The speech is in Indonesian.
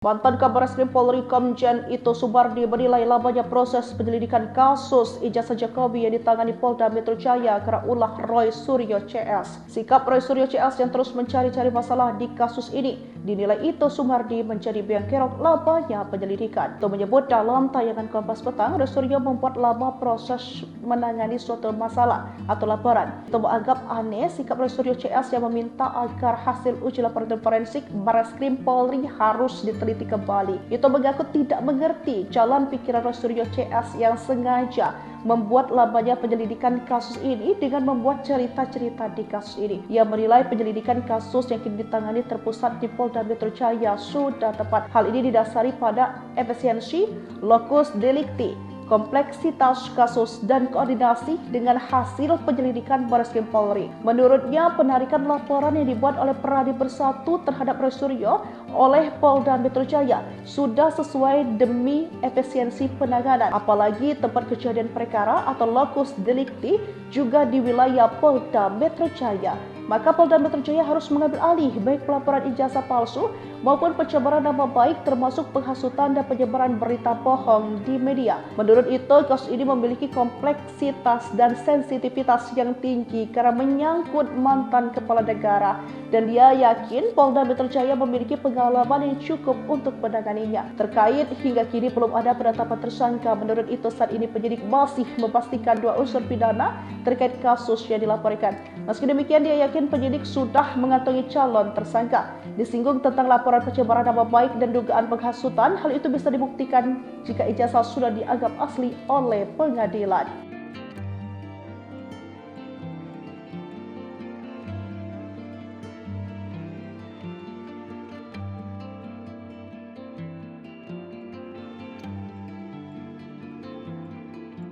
Mantan Kabar Eskrim Polri Komjen Ito Subardi menilai lamanya proses penyelidikan kasus ijazah Jokowi yang ditangani Polda Metro Jaya karena ulah Roy Suryo CS. Sikap Roy Suryo CS yang terus mencari-cari masalah di kasus ini dinilai Ito Subardi menjadi biang kerok lamanya penyelidikan. Ito menyebut dalam tayangan Kompas Petang, Roy Suryo membuat lama proses menangani suatu masalah atau laporan. Ito menganggap aneh sikap Roy Suryo CS yang meminta agar hasil uji laporan forensik Bareskrim Polri harus diteliti kembali. Itu mengaku tidak mengerti jalan pikiran Roy Suryo CS yang sengaja membuat lamanya penyelidikan kasus ini dengan membuat cerita-cerita di kasus ini. Ia menilai penyelidikan kasus yang kini ditangani terpusat di Polda Metro Jaya sudah tepat. Hal ini didasari pada efisiensi, lokus delikti, kompleksitas kasus dan koordinasi dengan hasil penyelidikan Bareskrim Polri. Menurutnya, penarikan laporan yang dibuat oleh Peradi Bersatu terhadap Roy Suryo oleh Polda Metro Jaya sudah sesuai demi efisiensi penanganan. Apalagi tempat kejadian perkara atau lokus delikti juga di wilayah Polda Metro Jaya. Maka Polda Metro Jaya harus mengambil alih baik pelaporan ijazah palsu maupun pencemaran nama baik termasuk penghasutan dan penyebaran berita bohong di media. Menurut itu, kasus ini memiliki kompleksitas dan sensitivitas yang tinggi karena menyangkut mantan kepala negara dan dia yakin Polda Metro Jaya memiliki pengalaman yang cukup untuk menanganinya. Terkait hingga kini belum ada penetapan tersangka, menurut itu saat ini penyidik masih memastikan dua unsur pidana terkait kasus yang dilaporkan. Meski demikian, dia yakin penyidik sudah mengantongi calon tersangka. Disinggung tentang laporan pencemaran nama baik dan dugaan penghasutan, hal itu bisa dibuktikan jika ijazah sudah dianggap asli oleh pengadilan.